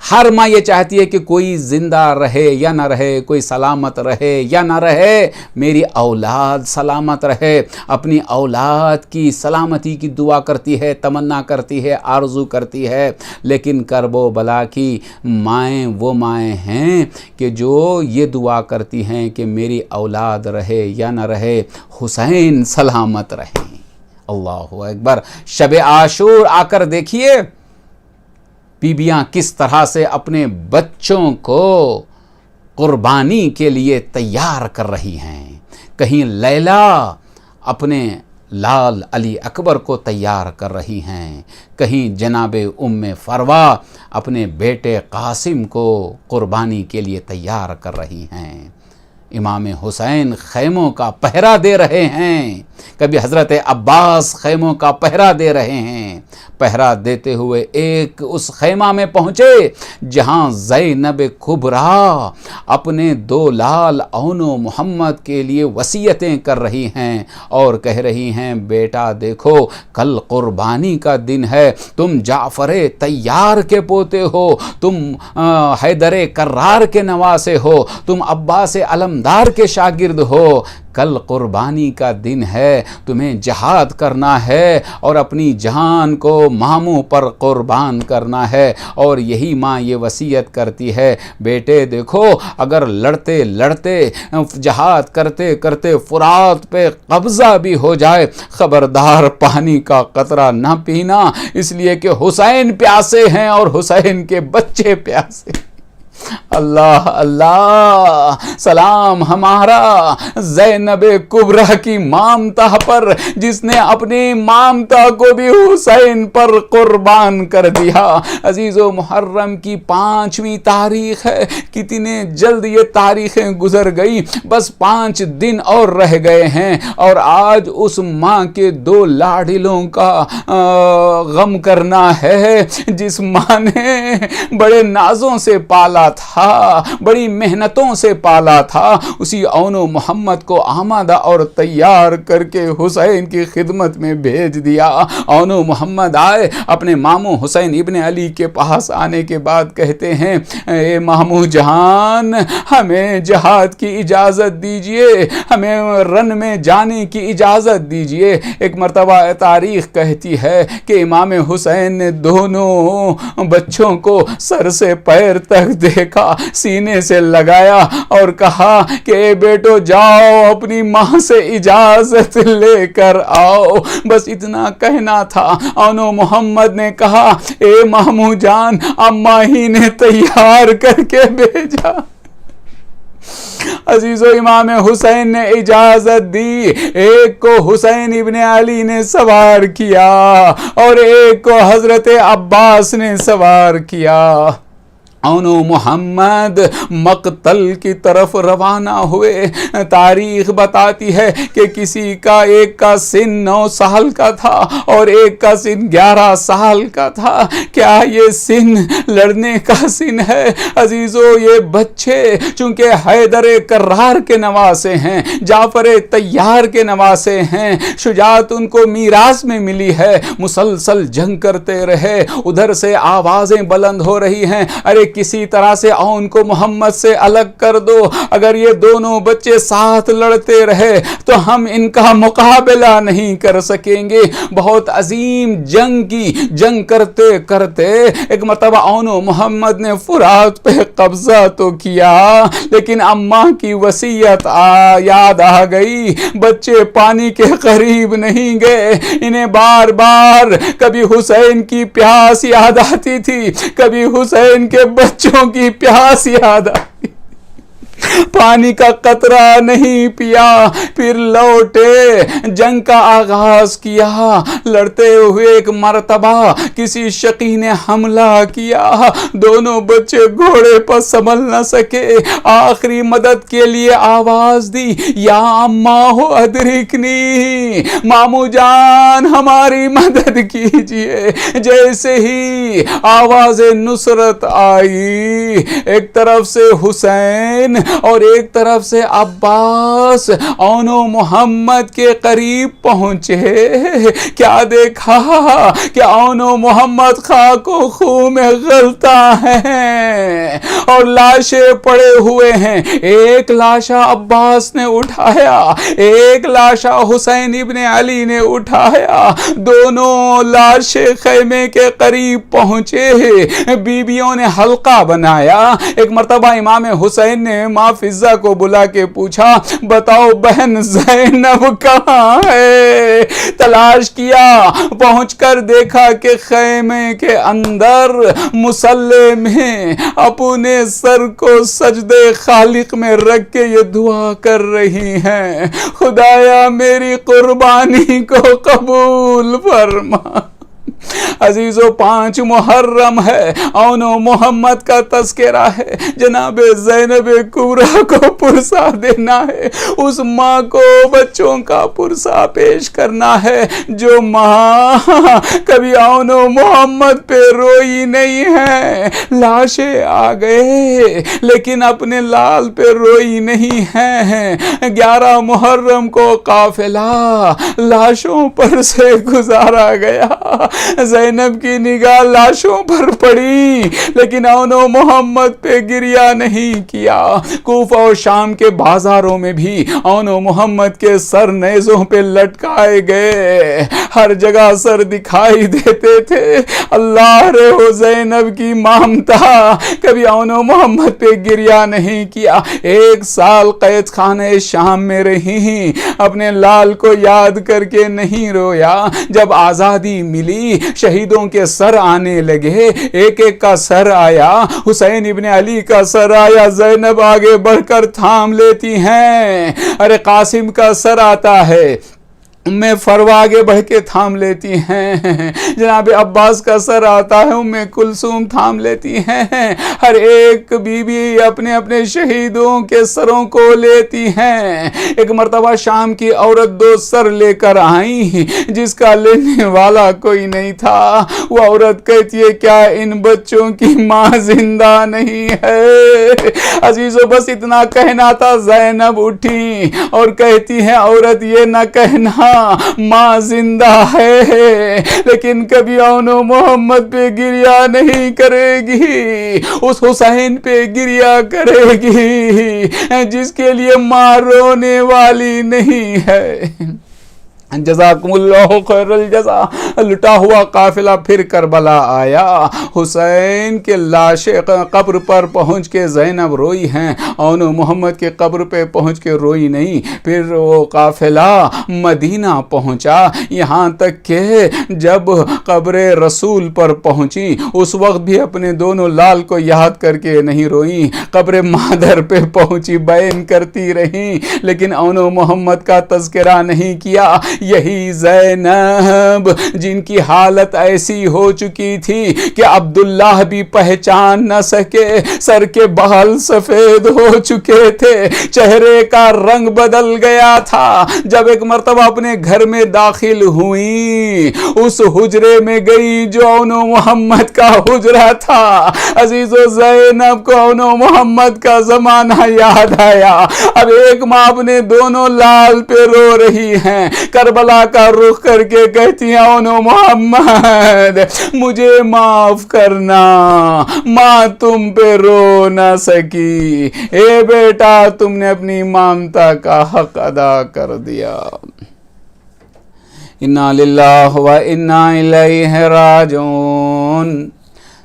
ہر ماں یہ چاہتی ہے کہ کوئی زندہ رہے یا نہ رہے، کوئی سلامت رہے یا نہ رہے، میری اولاد سلامت رہے، اپنی اولاد کی سلامتی کی دعا کرتی ہے، تمنا کرتی ہے، آرزو کرتی ہے۔ لیکن کرب و بلا کی مائیں وہ مائیں ہیں کہ جو یہ دعا کرتی ہیں کہ میری اولاد رہے یا نہ رہے، حسین سلامت رہیں۔ اللہ اکبر! شب عاشور آ کر دیکھیے بیویاں کس طرح سے اپنے بچوں کو قربانی کے لیے تیار کر رہی ہیں۔ کہیں لیلا اپنے لال علی اکبر کو تیار کر رہی ہیں، کہیں جناب ام فروا اپنے بیٹے قاسم کو قربانی کے لیے تیار کر رہی ہیں۔ امام حسین خیموں کا پہرا دے رہے ہیں، کبھی حضرت عباس خیموں کا پہرا دے رہے ہیں۔ پہرا دیتے ہوئے ایک اس خیمہ میں پہنچے جہاں زینب کبریٰ اپنے 2 لال اون و محمد کے لیے وصیتیں کر رہی ہیں اور کہہ رہی ہیں، بیٹا دیکھو کل قربانی کا دن ہے، تم جعفر طیار کے پوتے ہو، تم حیدر کرار کے نواسے ہو، تم عباس علمدار کے شاگرد ہو، کل قربانی کا دن ہے، تمہیں جہاد کرنا ہے اور اپنی جان کو ماموں پر قربان کرنا ہے۔ اور یہی ماں یہ وصیت کرتی ہے، بیٹے دیکھو اگر لڑتے لڑتے جہاد کرتے کرتے فرات پہ قبضہ بھی ہو جائے، خبردار پانی کا قطرہ نہ پینا، اس لیے کہ حسین پیاسے ہیں اور حسین کے بچے پیاسے۔ اللہ اللہ، سلام ہمارا زینب کبریٰ کی مامتہ پر جس نے اپنی مامتہ کو بھی حسین پر قربان کر دیا۔ عزیز و محرم کی 5ویں تاریخ ہے، کتنے جلد یہ تاریخیں گزر گئی، بس 5 دن اور رہ گئے ہیں، اور آج اس ماں کے 2 لاڈلوں کا غم کرنا ہے جس ماں نے بڑے نازوں سے پالا تھا، بڑی محنتوں سے پالا تھا۔ اسی اون و محمد کو آمادہ اور تیار کر کے حسین کی خدمت میں بھیج دیا۔ اون و محمد آئے، اپنے ماموں حسین ابن علی کے پاس آنے کے بعد کہتے ہیں، اے ماموں جان، ہمیں جہاد کی اجازت دیجئے، ہمیں رن میں جانے کی اجازت دیجئے۔ ایک مرتبہ تاریخ کہتی ہے کہ امام حسین نے دونوں بچوں کو سر سے پیر تک دیکھا، سینے سے لگایا اور کہا کہ اے بیٹو جاؤ اپنی ماں سے اجازت لے کر آؤ۔ بس اتنا کہنا تھا۔ اون و محمد نے کہا، اے ماموں جان، اماں ہی نے تیار کر کے بھیجا۔ عزیزو، امام حسین نے اجازت دی، ایک کو حسین ابن علی نے سوار کیا اور ایک کو حضرت عباس نے سوار کیا۔ اون و محمد مقتل کی طرف روانہ ہوئے۔ تاریخ بتاتی ہے کہ کسی کا ایک کا سن 9 سال کا تھا اور ایک کا سن 11 سال کا تھا۔ کیا یہ سن لڑنے کا سن ہے؟ عزیزو، یہ بچے چونکہ حیدر کرار کے نواسے ہیں، جعفر طیار کے نواسے ہیں، شجاعت ان کو میراث میں ملی ہے، مسلسل جنگ کرتے رہے۔ ادھر سے آوازیں بلند ہو رہی ہیں، ارے کسی طرح سے اون کو محمد سے الگ کر دو، اگر یہ دونوں بچے ساتھ لڑتے رہے تو ہم ان کا مقابلہ نہیں کر سکیں گے۔ بہت عظیم جنگ کرتے کرتے ایک مرتبہ اون و محمد نے فرات پہ قبضہ تو کیا، لیکن اماں کی وصیت یاد آ گئی۔ بچے پانی کے قریب نہیں گئے، انہیں بار بار کبھی حسین کی پیاس یاد آتی تھی، کبھی حسین کے بچوں کی پیاس یاد آتی، پانی کا قطرہ نہیں پیا۔ پھر لوٹے، جنگ کا آغاز کیا، لڑتے ہوئے ایک مرتبہ کسی شقی نے حملہ کیا، دونوں بچے گھوڑے پر سنبھل نہ سکے، آخری مدد کے لیے آواز دی، یا اماں ہو ادرکنی، ماموں جان ہماری مدد کیجئے۔ جیسے ہی آواز نصرت آئی، ایک طرف سے حسین اور ایک طرف سے عباس اون و محمد کے قریب پہنچے۔ کیا دیکھا کہ اون و محمد خاک و خون میں غلطہ ہیں اور لاشیں پڑے ہوئے ہیں۔ ایک لاشا عباس نے اٹھایا، ایک لاشا حسین ابن علی نے اٹھایا، دونوں لاشیں خیمے کے قریب پہنچے، بیویوں نے حلقہ بنایا۔ ایک مرتبہ امام حسین نے ماں فضہ کو بلا کے پوچھا، بتاؤ بہن زینب کہاں ہے؟ تلاش کیا، پہنچ کر دیکھا کہ خیمے کے اندر مصلی میں اپنے سر کو سجدے خالق میں رکھ کے یہ دعا کر رہی ہیں، خدایا میری قربانی کو قبول فرما۔ عزیزو، 5 محرم ہے، اون و محمد کا تذکرہ ہے، جناب زینب کبریٰ کو پرسہ دینا ہے، اس ماں کو بچوں کا پرسہ پیش کرنا ہے جو ماں کبھی اون و محمد پہ روئی نہیں ہے۔ لاشیں آ گئے لیکن اپنے لال پہ روئی نہیں ہے۔ 11 محرم کو قافلہ لاشوں پر سے گزارا گیا، زینب کی نگاہ لاشوں پر پڑی لیکن اون و محمد پہ گریہ نہیں کیا۔ کوفہ و شام کے بازاروں میں بھی اون و محمد کے سر نیزوں پہ لٹکائے گئے، ہر جگہ سر دکھائی دیتے تھے۔ اللہ رے ہو زینب کی مامتا کبھی اون و محمد پہ گریہ نہیں کیا۔ 1 سال قید خانہ شام میں رہی، اپنے لال کو یاد کر کے نہیں رویا۔ جب آزادی ملی شہیدوں کے سر آنے لگے، ایک ایک کا سر آیا، حسین ابن علی کا سر آیا، زینب آگے بڑھ کر تھام لیتی ہیں، ارے قاسم کا سر آتا ہے، فروہ آگے بڑھ کے تھام لیتی ہیں، جناب عباس کا سر آتا ہے، کلثوم تھام لیتی ہیں، ہر ایک بیوی اپنے اپنے شہیدوں کے سروں کو لیتی ہیں۔ ایک مرتبہ شام کی عورت 2 سر لے کر آئی، جس کا لینے والا کوئی نہیں تھا، وہ عورت کہتی ہے کیا ان بچوں کی ماں زندہ نہیں ہے؟ عزیزو بس اتنا کہنا تھا، زینب اٹھی اور کہتی ہے عورت یہ نہ کہنا ماں زندہ ہے، لیکن کبھی اون و محمد پہ گریا نہیں کرے گی، اس حسین پہ گریا کرے گی جس کے لیے ماں رونے والی نہیں ہے۔ جزاکم اللہ خیر الجزا۔ لٹا ہوا قافلہ پھر کربلا آیا، حسین کے لاش قبر پر پہنچ کے زینب روئی ہیں، اون محمد کے قبر پہ پہنچ کے روئی نہیں۔ پھر وہ قافلہ مدینہ پہنچا، یہاں تک کہ جب قبر رسول پر پہنچی اس وقت بھی اپنے دونوں لال کو یاد کر کے نہیں روئی، قبر مادر پہ پہنچی بیان کرتی رہیں لیکن اون محمد کا تذکرہ نہیں کیا۔ یہی زینب جن کی حالت ایسی ہو چکی تھی کہ عبداللہ بھی پہچان نہ سکے، سر کے بال سفید ہو چکے تھے، چہرے کا رنگ بدل گیا تھا، جب ایک مرتبہ اپنے گھر میں داخل ہوئی، اس حجرے میں گئی جو اون محمد کا حجرہ تھا۔ عزیزو زینب کو اون محمد کا زمانہ یاد آیا، اب ایک ماں اپنے دونوں لال پہ رو رہی ہیں، کربلا کا رخ کر کے کہتی ہیں اون محمد مجھے معاف کرنا، ماں تم پہ رو نہ سکی، اے بیٹا تم نے اپنی مامتا کا حق ادا کر دیا۔ انا للہ و انا الیہ راجعون،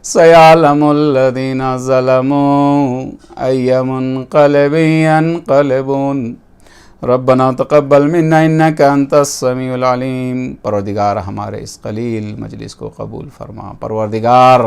سیعلم الذین ظلموا ای منقلب ینقلبون، ربنا تقبل منا انک انت السمیع العلیم۔ پروردگار ہمارے اس قلیل مجلس کو قبول فرما، پروردگار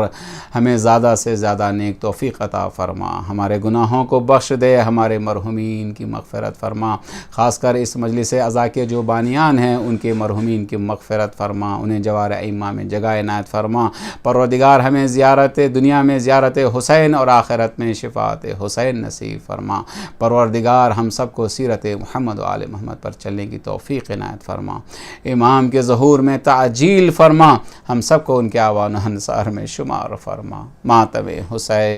ہمیں زیادہ سے زیادہ نیک توفیق عطا فرما، ہمارے گناہوں کو بخش دے، ہمارے مرحومین کی مغفرت فرما، خاص کر اس مجلس عزا کے جو بانیان ہیں ان کے مرحومین کی مغفرت فرما، انہیں جوار ائمہ میں جگہ عنایت فرما۔ پروردگار ہمیں زیارت دنیا میں زیارت حسین اور آخرت میں شفاعت حسین نصیب فرما۔ پروردگار ہم سب کو سیرت محمد و آل محمد پر چلنے کی توفیق عنایت فرما، امام کے ظہور میں تعجیل فرما، ہم سب کو ان کے اعوان و انصار میں شمار فرما۔ ماتم حسین